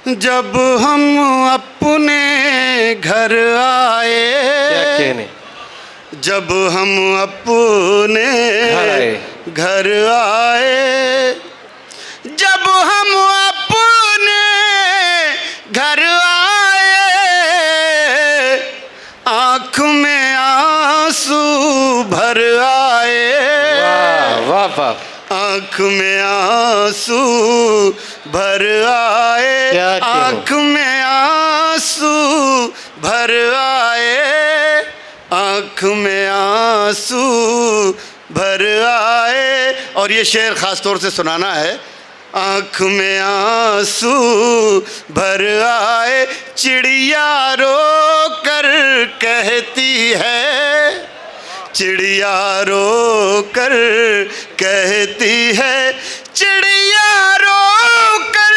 जब हम अपने घर आए, क्या कहने, जब हम अपने घर आए, जब हम अपने घर आए, आँख में आंसू भर आए। वाह वाह वाह, आँख में आंसू भर आए, आँख में आंसू भर आए, आँख में आंसू भर आए। और ये शेर ख़ास तौर से सुनाना है। आँख में आंसू भर आए, चिड़िया रो कर कहती है, चिड़िया रो कर कहती है, चिड़िया रो कर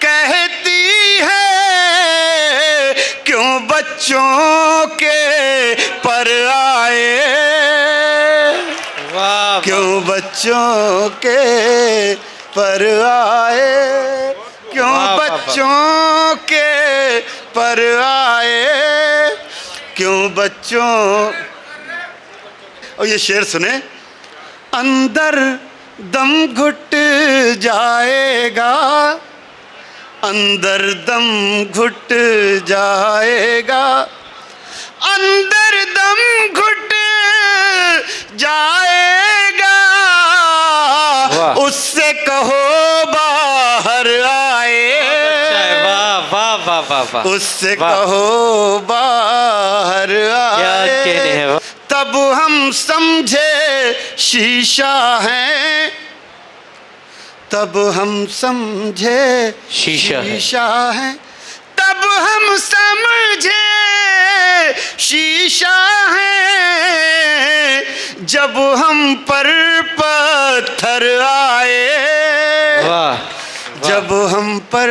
कहती है, क्यों बच्चों के पर आए, वाह, क्यों बच्चों के पर आए, क्यों बच्चों के पर आए, क्यों बच्चों। और ये शेर सुने। अंदर दम घुट जाएगा, अंदर दम घुट जाएगा, अंदर दम घुट जाएगा, उससे कहो बाहर आए। वाह वाह वाह वाह वाह, उससे कहो बाहर आए। क्या कहने हैं। तब हम समझे शीशा है, तब हम समझे शीशा है, तब हम समझे शीशा है, जब हम पर पत्थर आए। जब हम पर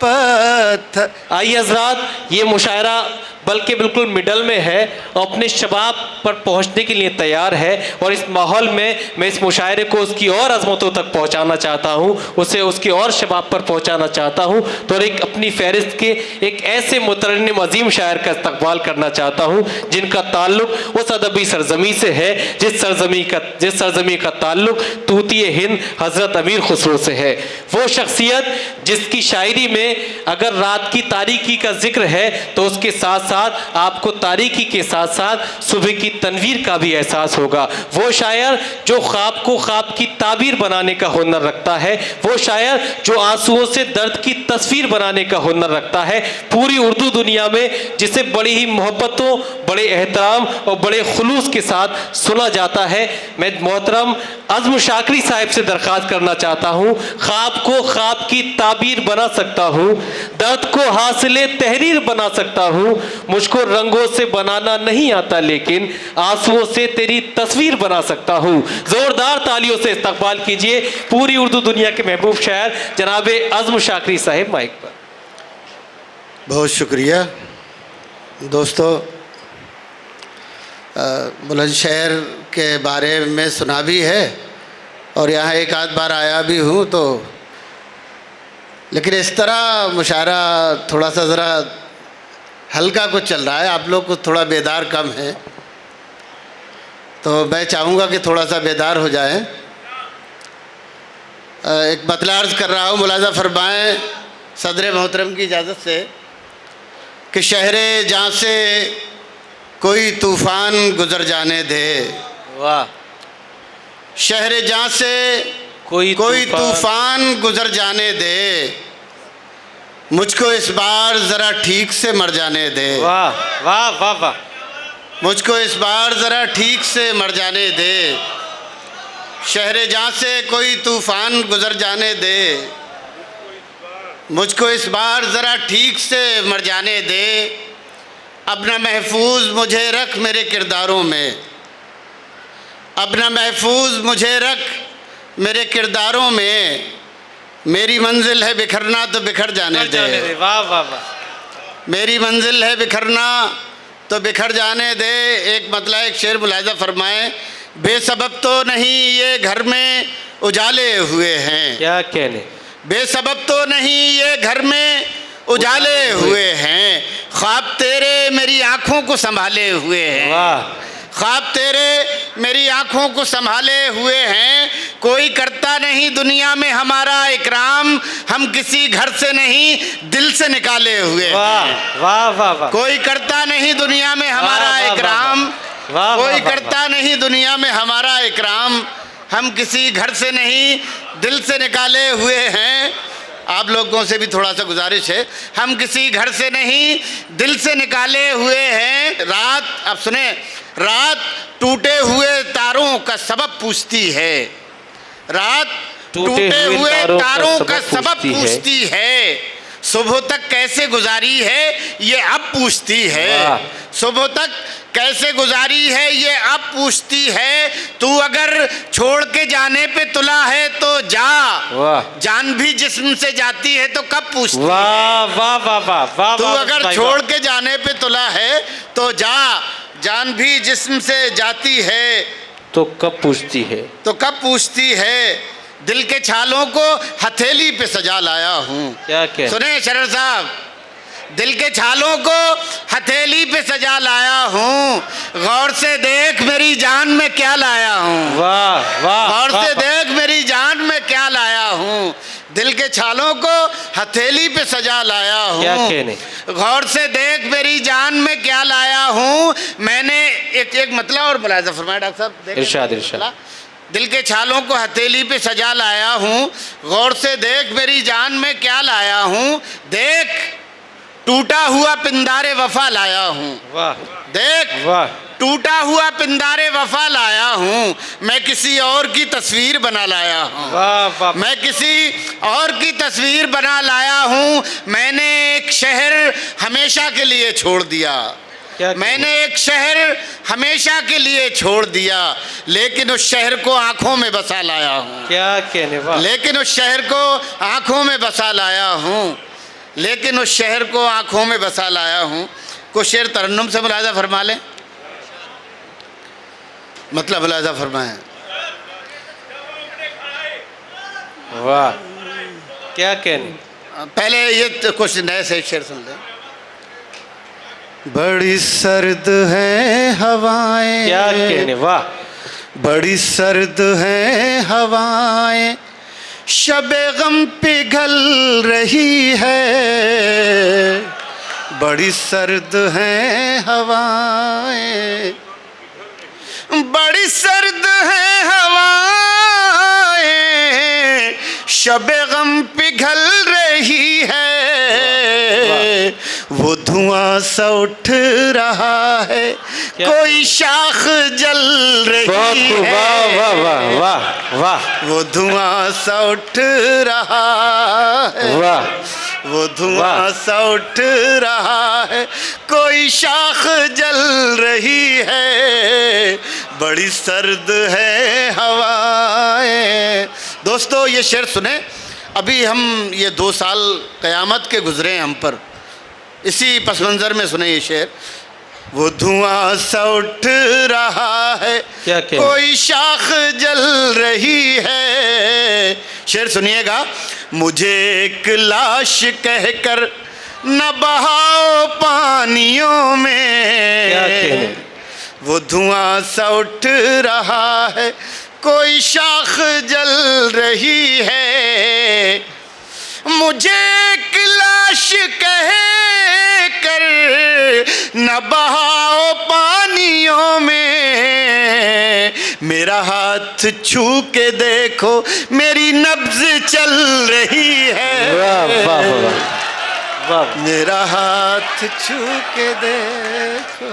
पत्थर। आइए हज़रात, ये मुशायरा बल्कि बिल्कुल मिडल में है और अपने शबाब पर पहुंचने के लिए तैयार है। और इस माहौल में मैं इस मुशायरे को उसकी और अज़मतों तक पहुंचाना चाहता हूं, उसे उसकी और शबाब पर पहुंचाना चाहता हूं। तो एक अपनी फहरिस्त के एक ऐसे मुतरन्निम अजीम शायर का इस्तक़बाल करना चाहता हूं जिनका ताल्लुक़ उस अदबी सरजमी से है जिस सरजमी का ताल्लुक़ तूती हिंद हज़रत अमीर खुसरो से है। वो शख्सियत जिसकी शायरी में अगर रात की तारीकी का जिक्र है तो उसके साथ साथ आपको तारीकी के साथ साथ सुबह की तनवीर का भी एहसास होगा। वो शायर जो ख्वाब को ख्वाब की ताबीर बनाने का हुनर रखता है, वो शायर जो आंसुओं से दर्द की तस्वीर बनाने का हुनर रखता है। पूरी उर्दू दुनिया में जिसे बड़ी ही मोहब्बतों, बड़े एहतराम और बड़े खुलूस के साथ सुना जाता है। मैं मोहतरम अज़्म शाकरी साहिब से दरख्वास्त करना चाहता हूँ, ख्वाब को ख्वाब की ताबीर बना सकता हूँ, दर्द को हासिले तहरीर बना सकता हूँ, मुझको रंगों से बनाना नहीं आता लेकिन आंसुओं से तेरी तस्वीर बना सकता हूँ। जोरदार तालियों से इस्तकबाल कीजिए पूरी उर्दू दुनिया के महबूब शायर जनाब अज़्म शाकरी साहिब माइक पर। बहुत शुक्रिया दोस्तों। बुलंदशहर के बारे में सुना भी है और यहाँ एक आध बार आया भी हूँ, तो लेकिन इस तरह मुशायरा थोड़ा सा ज़रा हल्का कुछ चल रहा है, आप लोग को थोड़ा बेदार कम है, तो मैं चाहूँगा कि थोड़ा सा बेदार हो जाएं। एक मतला अर्ज़ कर रहा हूँ, मुलाज़ा फरमाएँ सदर मोहतरम की इजाज़त से कि शहरे जहाँ से कोई तूफ़ान गुज़र जाने दे। वाह। शहरे जहाँ से कोई तूफ़ान गुज़र जाने दे, मुझको इस बार ज़रा ठीक से मर जाने दे। वाह वाह वाह वाह। मुझको इस बार ज़रा ठीक से मर जाने दे। शहरे जहाँ से कोई तूफ़ान गुज़र जाने दे, मुझको इस बार ज़रा ठीक से मर जाने दे। अपना महफूज मुझे रख मेरे किरदारों में, अपना महफूज मुझे रख मेरे किरदारों में, मेरी मंजिल है बिखरना तो बिखर जाने दे। वाह वाह वाह। मेरी मंजिल है बिखरना तो बिखर जाने दे। एक मतलब एक शेर मुलाहिज़ा फरमाएं, बेसबब तो नहीं ये घर में उजाले हुए हैं। क्या कहने। बेसबब तो नहीं ये घर में उजाले हुए हैं, ख्वाब तेरे मेरी आंखों को संभाले हुए हैं। वाह, ख्वाब तेरे मेरी आंखों को संभाले हुए हैं। कोई करता नहीं दुनिया में हमारा इकराम, हम किसी घर से नहीं दिल से निकाले हुए वाह, हैं। वाह, वाह, वाह, कोई करता नहीं दुनिया में हमारा वाह, वाह, इकराम, वाह, कोई वाह, वाह, करता नहीं दुनिया में हमारा इकराम, हम किसी घर से नहीं दिल से निकाले हुए हैं। आप लोगों से भी थोड़ा सा गुजारिश है, हम किसी घर से नहीं दिल से निकाले हुए हैं। रात, आप सुने, रात टूटे हुए तारों का सबब पूछती है, रात टूटे हुए तारों का सबब पूछती है। सुबह तक कैसे गुजारी है ये अब पूछती है, सुबह तक कैसे गुजारी है ये अब पूछती है। तू अगर छोड़ के जाने पे तुला है तो जा, जान भी जिस्म से जाती है तो कब पूछती है। वाह, वाह, वाह, वाह, वाह, तू अगर छोड़ के जाने पे तुला है तो जा, जान भी जिस्म से जाती है तो कब पूछती है, तो कब पूछती है। दिल के छालों को हथेली पे सजा लाया हूँ। क्या क्या सुने शरर साहब, दिल के छालों को हथेली पे सजा लाया हूँ, गौर से देख मेरी जान में क्या लाया हूँ। वाह, वाह, गौर से देख मेरी जान में क्या लाया हूँ। दिल के छालों को हथेली पे सजा लाया हूँ, क्या कहने, गौर से देख मेरी जान में क्या लाया हूँ। मैंने एक मतलब और मुलाहिजा फरमाया डॉक्टर साहब, इरशाद इरशाद। दिल के छालों को हथेली पे सजा लाया हूँ, गौर से देख मेरी जान में क्या लाया हूँ। देख टूटा हुआ पिंदारे वफा लाया हूँ, वाह, देख वाह, टूटा हुआ पिंदारे वफा लाया हूँ। मैं किसी और की तस्वीर बना लाया हूँ, वाह, वाह, मैं किसी और की तस्वीर बना लाया हूँ। मैंने एक शहर हमेशा के लिए छोड़ दिया, मैंने एक शहर हमेशा के लिए छोड़ दिया, लेकिन उस शहर को आंखों में बसा लाया हूँ। क्या कहने, वाह, लेकिन उस शहर को आंखों में बसा लाया हूँ, लेकिन उस शहर को आंखों में बसा लाया हूँ। कुछ शेर तरन्नुम से मुलाहिजा फरमा लें, मतलब मुलाहिजा फरमाएं। वाह, क्या कहने, पहले ये कुछ नए से शेर सुन लें। बड़ी सर्द है हवाएं, क्या कहने, वाह, बड़ी सर्द है हवाएं, शबे गम पिघल रही है। बड़ी सर्द है हवाएं, बड़ी सर्द है हवाएं, शबे गम पिघल रही है। वो धुआं सा उठ रहा है, कोई शाख जल रही है। वाह, वाह, वाह, वाह, वाह, वो धुआं सा उठ रहा है, वाह, वो धुआं सा उठ रहा है, कोई शाख जल रही है। बड़ी सर्द है हवाएं। दोस्तों ये शेर सुने, अभी हम ये 2 साल क़यामत के गुजरे हैं हम पर, इसी पस मंज़र में सुने ये शेर। वो धुआं सा उठ रहा है, कोई शाख जल रही है। शेर सुनिएगा। मुझे एक लाश कहकर न बहाओ पानियों में, वो धुआं सा उठ रहा है, कोई शाख जल रही है। मुझे एक लाश कह कर न बहाओ पानियों में, मेरा हाथ छू के देखो मेरी नब्ज चल रही है। वाह, वाह, वाह, वाह, मेरा हाथ छू के देखो।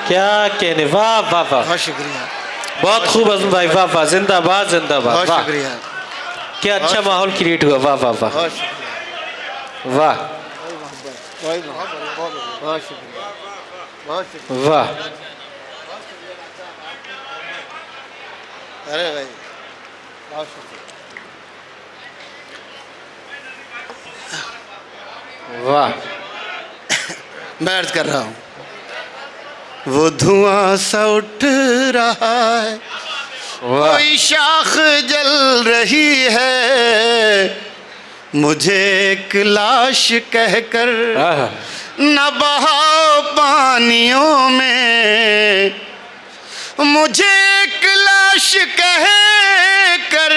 क्या कहने, वाह, वाह, वाह, बहुत शुक्रिया, बहुत खूब अज़म भाई, वाह, वाह, जिंदाबाद, जिंदाबाद, बहुत वाह, शुक्रिया, क्या अच्छा माहौल क्रिएट हुआ, वाह, वाह, वाह, बहुत शुक्रिया, वाह, बहुत शुक्रिया, बहुत शुक्रिया। वाह, अरे भाई बहुत शुक्रिया। वाह, मैं अर्ज कर रहा हूँ, वो धुआं सा उठ रहा है, वाह, कोई शाख जल रही है। मुझे एक लाश कहकर आहा, न बहाओ पानियों में, मुझे एक लाश कह कर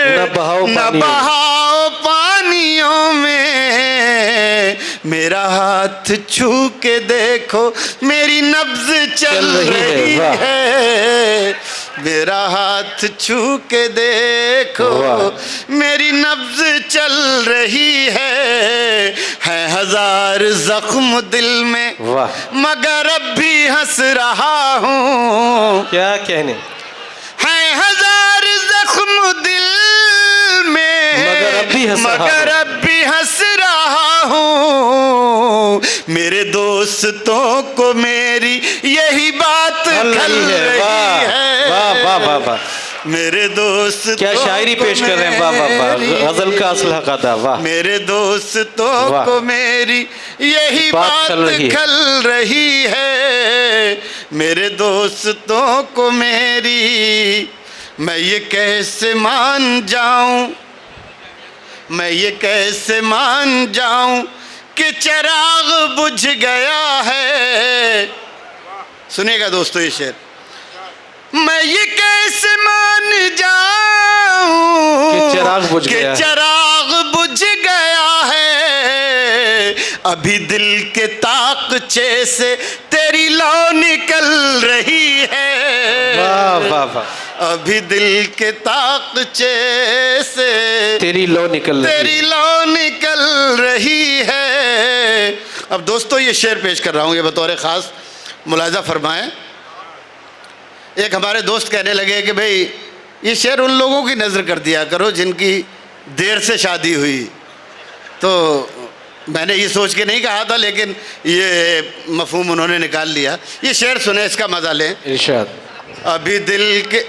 न बहाओ पानियों में, मेरा हाथ छू के देखो मेरी नब्ज चल रही है, मेरा हाथ छू के देखो मेरी नब्ज चल रही है हजार जख्म दिल में मगर अब भी हंस रहा हूँ। क्या कहने, है हजार जख्म दिल में मगर अब भी हंस रहा हूँ। मेरे दोस्तों को मेरी यही बात खल रही है। वाह वाह वाह वाह, मेरे दोस्त क्या शायरी पेश कर रहे हैं, वाह वाह वाह, गजल का असला कदा, वाह। मेरे दोस्तों को मेरी यही बात खल रही है, मेरे दोस्तों को मेरी, मैं ये कैसे मान जाऊं, मैं ये कैसे मान जाऊं कि चिराग बुझ गया है। सुनिएगा दोस्तों ये शेर, मैं ये कैसे मान जाऊं कि चिराग बुझ गया है, अभी दिल के ताकचे से तेरी लौ निकल रही है। वाह वाह वाह, अभी दिल के ताकचे से तेरी लौ निकल रही है। अब दोस्तों ये शेर पेश कर रहा हूँ, ये बतौर ख़ास मुलाज़ा फरमाएं। एक हमारे दोस्त कहने लगे कि भाई ये शेर उन लोगों की नज़र कर दिया करो जिनकी देर से शादी हुई, तो मैंने ये सोच के नहीं कहा था, लेकिन ये मफहूम उन्होंने निकाल लिया। ये शेर सुने, इसका मज़ा लें। इरशाद, अभी दिल के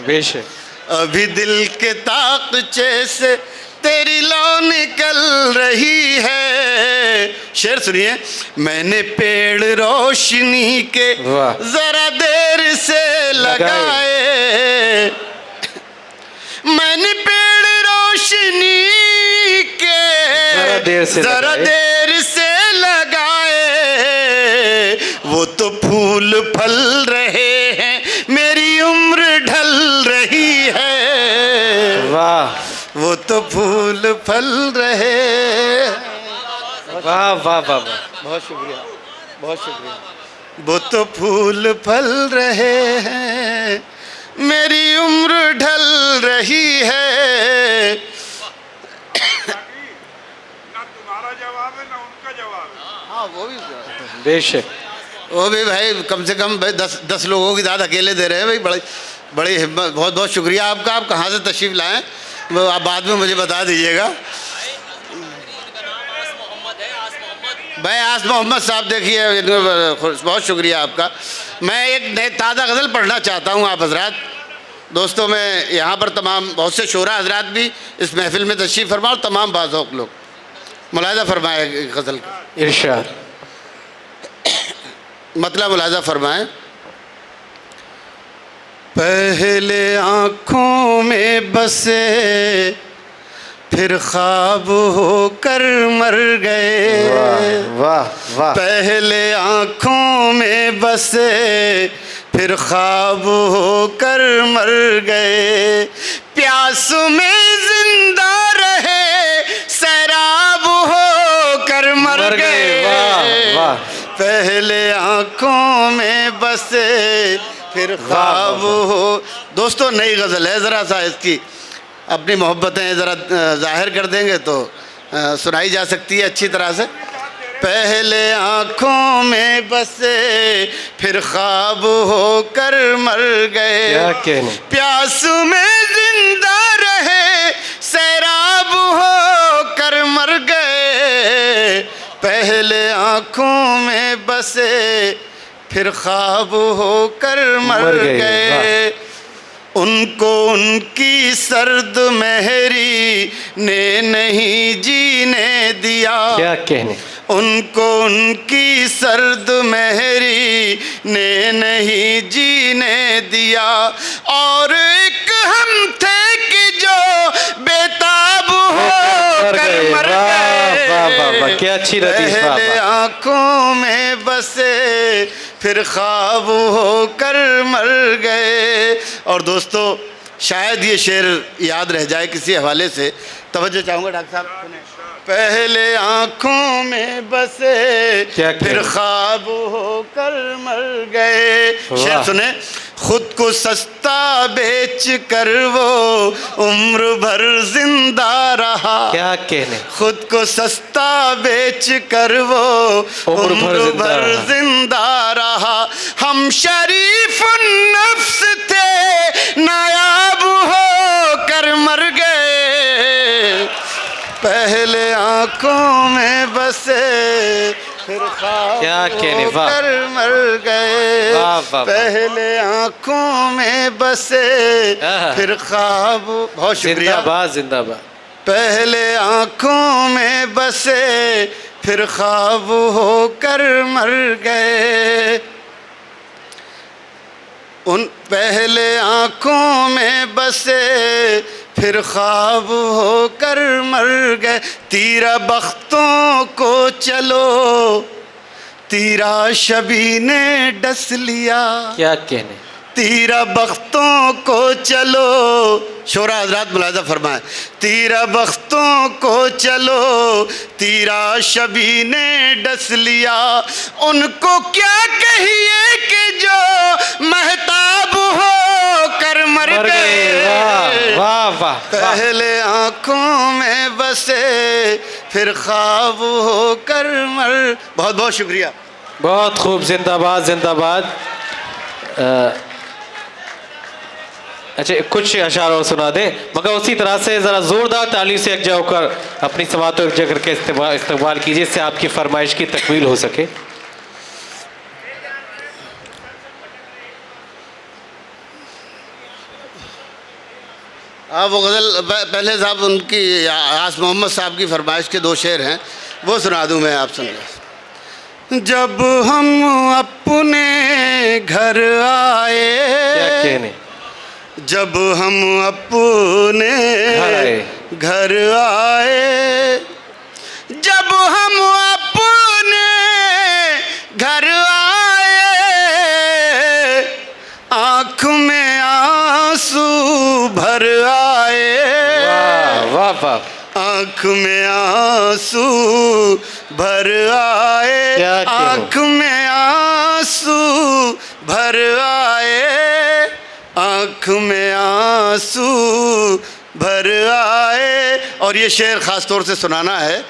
बेशक, अभी दिल के ताकचे से तेरी लौ निकल रही है। शेर सुनिए, मैंने पेड़ रोशनी के जरा देर से लगाए, मैंने पेड़ रोशनी के जरा देर से लगाए, वो तो फूल फल रहे हैं मेरी उम्र ढल रही है। वाह, वो तो फूल फल रहे। वाह वाह वाह, बहुत शुक्रिया, बहुत शुक्रिया। वो तो फूल फल रहे हैं मेरी उम्र ढल रही है। ना तुम्हारा जवाब है ना उनका जवाब है। हाँ वो भी बेशक, वो भी भाई कम से कम भाई 10 लोगों की दाद अकेले दे रहे हैं भाई, बड़ी हिम्मत। बहुत बहुत शुक्रिया आपका। आप कहाँ से तशरीफ़ लाएँ वो आप बाद में मुझे बता दीजिएगा। भाई आस मोहम्मद साहब, देखिए बहुत शुक्रिया आपका। मैं एक नए ताज़ा गज़ल पढ़ना चाहता हूँ आप हजरात दोस्तों में। यहाँ पर तमाम बहुत से शोरा हजरात भी इस महफिल में तशरीफ़ फरमाओ, तमाम बाज़ौक़ लोग मुलाज़ा फरमाए गज़ल का। इरशाद, मतलब मुलाज़ा फरमाएं। पहले आँखों में बसे फिर ख्वाब होकर मर गए। वाह वाह, पहले आँखों में बसे फिर ख्वाब होकर मर गए, प्यास में जिंदा रहे सैराब होकर मर गए। वाह वाह, पहले आँखों में बसे फिर ख्वाब हो। दोस्तों नई गज़ल है, ज़रा सा इसकी अपनी मोहब्बतें ज़रा ज़ाहिर कर देंगे तो सुनाई जा सकती है अच्छी तरह से। पहले आँखों में बसे फिर ख्वाब होकर मर गए, क्या कहने, प्यास में जिंदा रहे सैराब होकर मर गए। पहले आँखों में बसे फिर ख्वाब होकर मर गए। उनको उनकी सर्द मेहरी ने नहीं जीने दिया। क्या कहने, उनको उनकी सर्द मेहरी ने नहीं जीने दिया। और एक हम क्या अच्छी रदीफ, वाह, पहले वाह। आंखों में बसे फिर ख्वाब होकर मर गए। और दोस्तों शायद ये शेर याद रह जाए किसी हवाले से, तवज्जो चाहूँगा डॉक्टर साहब सुने। पहले आंखों में बसे क्या फिर कहें? ख्वाब होकर मर गए। शेर वाह। सुने। खुद को सस्ता बेच कर वो उम्र भर जिंदा रहा। क्या कहने, खुद को सस्ता बेच कर वो उम्र भर उम्र भर जिंदा जिंदा रहा। हम शरीफ नफ्स थे नायाब हो कर मर गए। पहले आंखों में बसे फिर ख्वाब क्या कहने, वाह। होकर मर गए। वाह, वाह, वाह। पहले आंखों में बसे आहा। फिर ख्वाब। बहुत शुक्रिया। जिंदाबाद जिंदाबाद। पहले आंखों में बसे फिर ख्वाब होकर मर गए। उन पहले आंखों में बसे फिर ख्वाब होकर मर गए। तीरा बख्तों को चलो तीरा शबी ने डस लिया। क्या कहने, तीरा बख्तों को चलो, शोरा हजरात मुलाजा फरमाए। तीरा बख्तों को चलो तीरा शबी ने डस लिया। उनको क्या कहिए कि जो महताब हो कर मर गए। वाह वाह वाह वाह। पहले आंखों में बसे फिर ख्वाब होकर मर। बहुत बहुत शुक्रिया। बहुत खूब, जिंदाबाद जिंदाबाद। अच्छा कुछ अशार और सुना दें, मगर उसी तरह से ज़रा ज़ोरदार ताली से यकजा होकर अपनी समात को यकजा करके इस्तेमाल कीजिए, इससे आपकी फरमाइश की तकमील हो सके। वो गज़ल पहले साहब उनकी आस मोहम्मद साहब की फरमाइश के 2 शेर हैं, वो सुना दूँ मैं, आप सुन लें। जब हम अपने घर आए। क्या कहने, जब हम अपने घर आए। जब हम अपने घर आए आँख में आंसू भर आए। वाह वाह वाह। आँख में आंसू भर आए। क्या कहूं? आँख में आंसू भर आए। आँख में आंसू भर आए। और ये शेर ख़ास तौर से सुनाना है।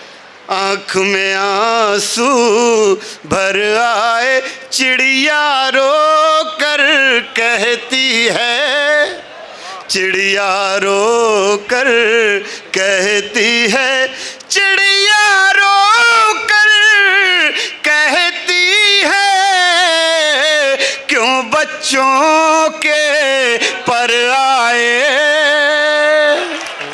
आँख में आंसू भर आए। चिड़िया रो कर कहती है। चिड़िया रो कर कहती है। चिड़िया रो कर कहती है क्यों बच्चों के पर आए।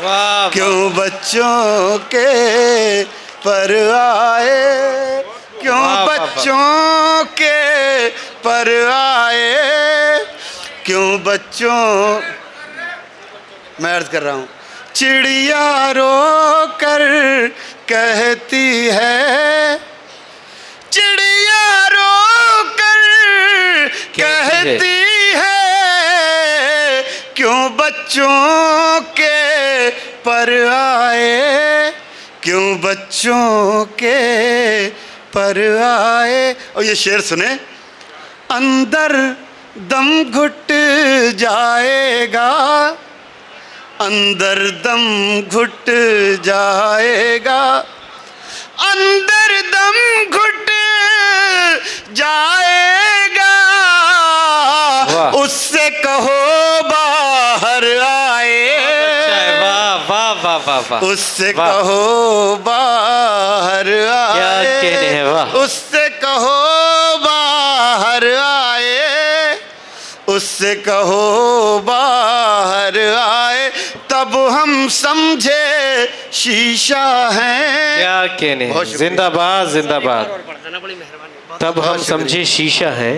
वाह, क्यों बच्चों के पर आए। क्यों वाह, वाह, वाह। बच्चों के पर आए। क्यों बच्चों, मैं अर्ज कर रहा हूँ। चिड़िया रो कर कहती है। चिड़िया रो कर कहती है क्यों बच्चों के पर आए। क्यों बच्चों के पर आए। और ये शेर सुने। अंदर दम घुट जाएगा। अंदर दम घुट जाएगा। अंदर दम घुट जाएगा। उससे कहो बाहर आए। वाह वाह वाह वाह वाह। उससे वाह। कहो बाहर आए। क्या कहने हैं, वाह। उससे कहो बाहर आए। उससे कहो बाहर आए। तब हम समझे शीशा है। क्या कहने, बहुत शुक्रिया। जिंदाबाद जिंदाबाद। तब हम समझे शीशा है।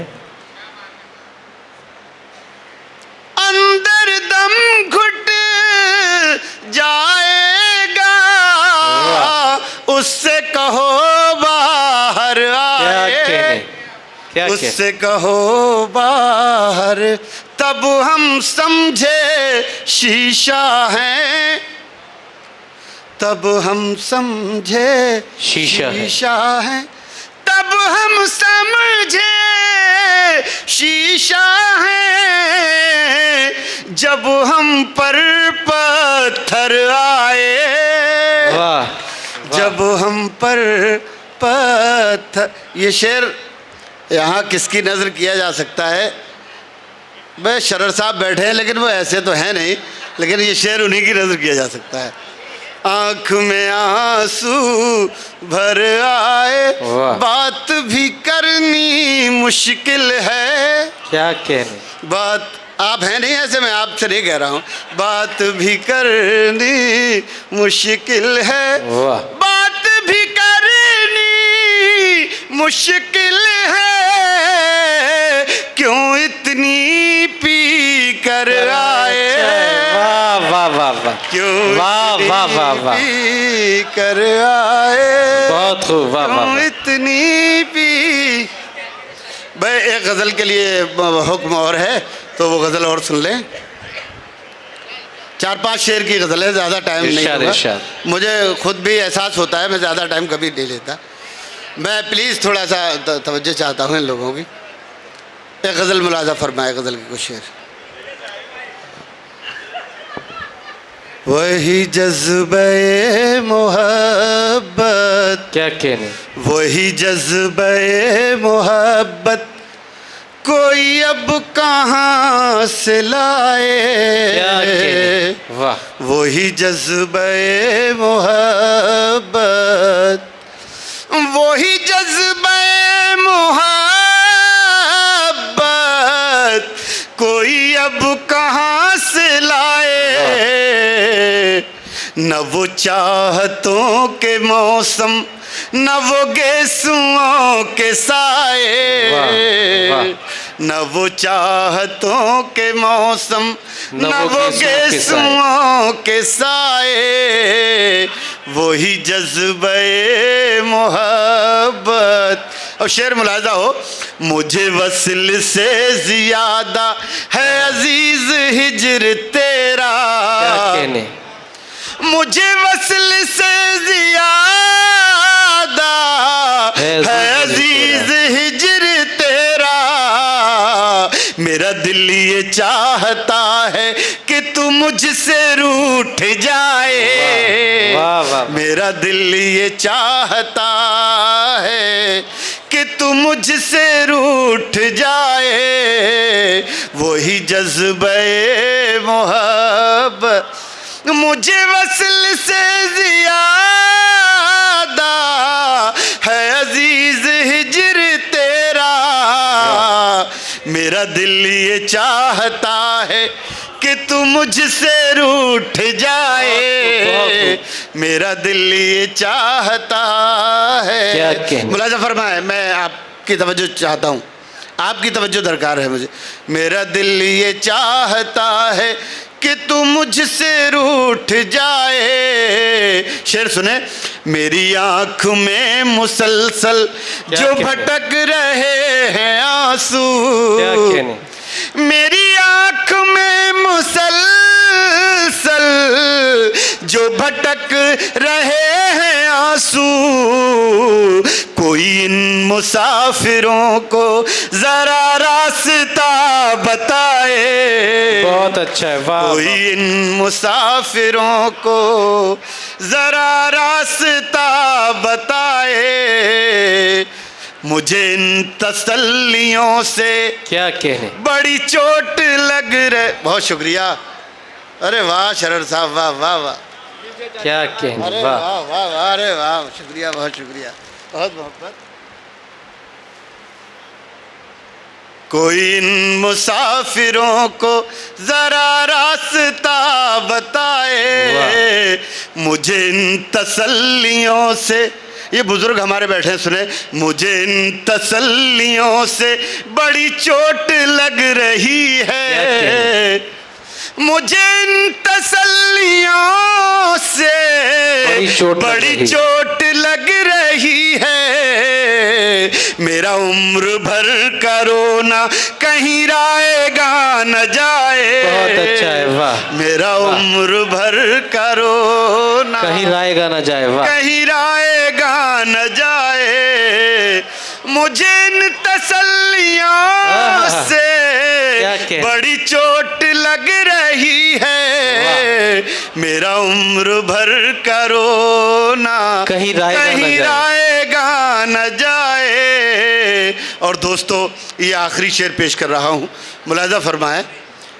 अंदर दम घुट जाएगा। उससे कहो क्या उससे कहो बाहर, तब हम समझे शीशा है, तब हम समझे शीशा है। शीशा है, तब हम समझे शीशा है, जब हम पर पत्थर आए, वाह, जब हम पर पत्थर। ये शेर यहाँ किसकी नज़र किया जा सकता है? भाई शरर साहब बैठे हैं, लेकिन वो ऐसे तो हैं नहीं, लेकिन ये शेर उन्हीं की नज़र किया जा सकता है। आँख में आंसू भर आए, वाह। बात भी करनी मुश्किल है। क्या कहने, बात आप हैं नहीं, ऐसे मैं आपसे नहीं कह रहा हूँ। बात भी करनी मुश्किल है, वाह। बात भी करनी मुश्किल है, क्यों इतनी पी कर आए, वाह वाह वाह वाह, क्यों वाह वाह वाह वाह, पी कर आए, बहुत खूब, वाह वाह क्यों वाह। इतनी पी। भाई एक गज़ल के लिए हुक्म और है, तो वो गज़ल और सुन लें। 4-5 शेर की गज़ल है, ज़्यादा टाइम नहीं इरशाद, होगा। इरशाद। मुझे खुद भी एहसास होता है, मैं ज़्यादा टाइम कभी नहीं लेता। मैं प्लीज़ थोड़ा सा तवज्जो चाहता हूँ इन लोगों की। एक गज़ल मुलाज़ा फरमाए, गज़ल के कुछ शेर। वही जज्बे मोहब्बत, क्या कहने, वही जज्बे मोहब्बत, कोई अब कहाँ से लाए, क्या कहने, वाह, वही जज्बे मोहब्बत, वही जज्बे मोहब्बत, कोई अब कहाँ से लाए, न वो चाहतों के मौसम, न वो गेसुओं के साए, वाह, वाह। न वो चाहतों के मौसम, न न वो वो गेसुओं गेसुओं के साए, वही जज्बे मोहब्बत। और शेर मुलाजा हो, मुझे वस्ल से ज़्यादा है अजीज हिज्र तेरा, क्या कहने, मुझे वस्ल से ज़्यादा है अजीज हिज्र तेरा, मेरा दिल ये चाहता है कि तू मुझसे रूठ जाए, वाह, वाह, वाह। मेरा दिल ये चाहता है कि तू मुझसे रूठ जाए, वही जज्बे मोहब्बत, मुझे वस्ल से ज़्यादा है अजीज हिज्र तेरा, मेरा दिल ये चाहता है कि तू मुझसे रूठ जाए, मेरा दिल ये चाहता है। क्या कहने, मुलाजा फरमाए, मैं आपकी तवज्जो चाहता हूँ, आपकी तवज्जो दरकार है मुझे। मेरा दिल ये चाहता है कि तू मुझसे रूठ जाए। शेर सुने, मेरी आँख में मुसलसल जो भटक रहे हैं आंसू, क्या कहने, मेरी आँख में मुसलसल जो भटक रहे हैं आंसू, कोई इन मुसाफिरों को जरा रास्ता बताए, बहुत अच्छा है, वाह, कोई इन मुसाफिरों को जरा रास्ता बताए, मुझे इन तसल्लियों से क्या कहने, बड़ी चोट लग रही। बहुत शुक्रिया, अरे वाह शरर साहब, वाह वाह वाह, क्या कहने, अरे वाह, वाह वाह वाह, अरे वाह, शुक्रिया, बहुत शुक्रिया, बहुत मोहब्बत। कोई इन मुसाफिरों को जरा रास्ता बताए, मुझे इन तसल्लियों से, ये बुजुर्ग हमारे बैठे हैं, सुने, मुझे इन तसल्लियों से बड़ी चोट लग रही है, मुझे इन तसल्लियों से बड़ी चोट लग रही है, मेरा उम्र भर का रोना कहीं राएगा न जाए। बहुत अच्छा है, वाह। मेरा उम्र भर का रोना कहीं राएगा ना जाए, वाह। कहीं राएगा न जाए। मुझे इन तसल्लियों से क्या कह- बड़ी चोट लग रही है। मेरा उम्र भर का रोना कहीं राएगा न कहीं जाए। राएगा न जाए। और दोस्तों, ये आखिरी शेर पेश कर रहा हूँ, मुलाजा फरमाएं।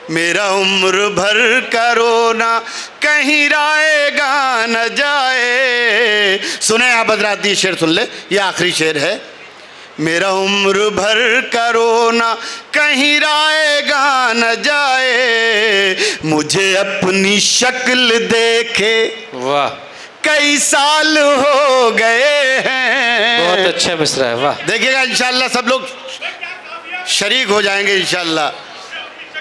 मेरा उम्र भर का रोना कहीं राएगा न जाए। सुने आप हज़रात, ये शेर सुन ले, ये आखिरी शेर है। मेरा उम्र भर का रोना कहीं राएगा न जाए। मुझे अपनी शक्ल देखे वाह, कई साल हो गए हैं। बहुत अच्छा मिसरा है, वाह। देखिएगा, इंशाल्लाह सब लोग शरीक हो जाएंगे इंशाल्लाह।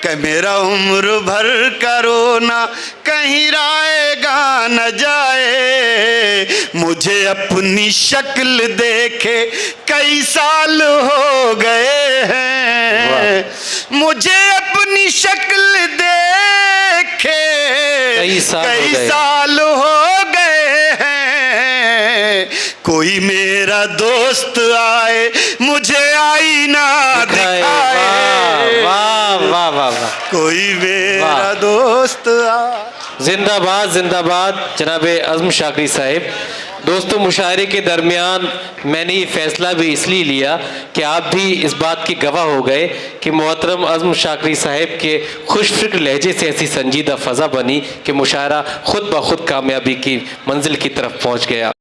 कि मेरा उम्र भर का रोना कहीं राएगा न जाए। मुझे अपनी शक्ल देखे कई साल हो गए हैं। मुझे अपनी शक्ल देखे कई साल हो गए हैं। कोई मेरा दोस्त आए मुझे आईना दिखाए। वाह वाह वाह वाह, कोई मेरा वाह। दोस्त आए। जिंदाबाद जिंदाबाद जनाब अज़्म शाकरी साहिब। दोस्तों, मुशायरे के दरमियान मैंने ये फ़ैसला भी इसलिए लिया कि आप भी इस बात के गवाह हो गए कि मोहतरम अज़्म शाकरी साहिब के खुशफ़िक्र लहजे से ऐसी संजीदा फ़ज़ा बनी कि मुशायरा ख़ुद ब खुद कामयाबी की मंजिल की तरफ पहुँच गया।